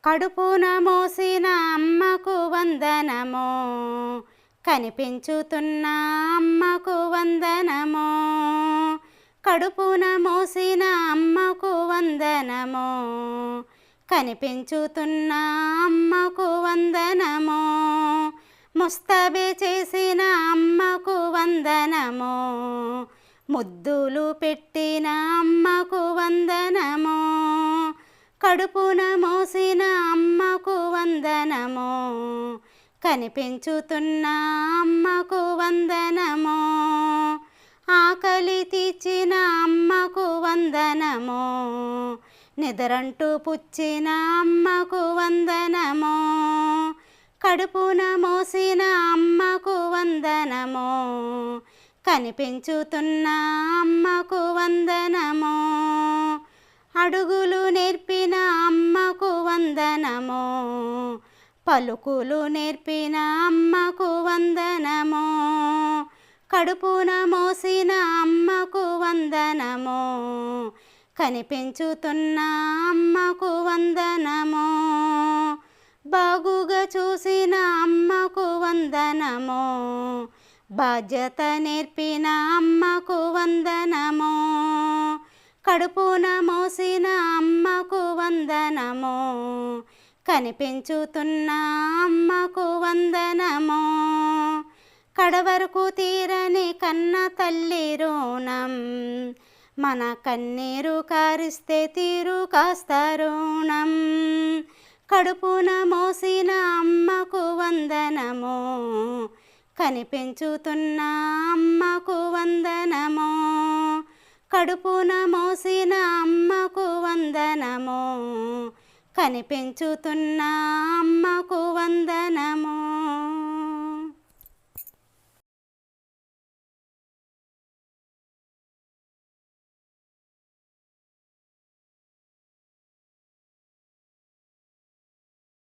కడుపున మోసిన అమ్మకు వందనమో, కనిపించుతున్న అమ్మకు వందనమో. కడుపున మోసిన అమ్మకు వందనమో, కనిపించుతున్న అమ్మకు వందనమో. ముస్తబే చేసిన అమ్మకు వందనమో, ముద్దులు పెట్టిన అమ్మకు వందనమో. కడుపున మోసిన అమ్మకు వందనమో, కనిపించుతున్న అమ్మకు వందనమో. ఆకలి తీర్చిన అమ్మకు వందనమో, నిద్రంటూ పుచ్చిన అమ్మకు వందనమో. కడుపున మోసిన అమ్మకు వందనమో, కనిపించుతున్న అమ్మకు వందనమో. అడుగులు నేర్పిన అమ్మకు వందనమో, పలుకులు నేర్పిన అమ్మకు వందనమో. కడుపున మోసిన అమ్మకు వందనమో, కనిపించుతున్న అమ్మకు వందనమో. బాగుగా చూసిన అమ్మకు వందనమో, బాధ్యత నేర్పిన అమ్మకు వందనమో. కడుపున మోసిన అమ్మకు వందనమో, కనిపించుతున్న అమ్మకు వందనమో. కడవరకు తీరని కన్న తల్లి రుణం, మన కన్నీరు కారిస్తే తీరు కాస్త రుణం. కడుపున మోసిన అమ్మకు వందనమో, కనిపించుతున్న అమ్మకు వందనమో. కడుపున మోసిన అమ్మకు వందనమో, కనిపించుతున్న అమ్మకు వందనమో.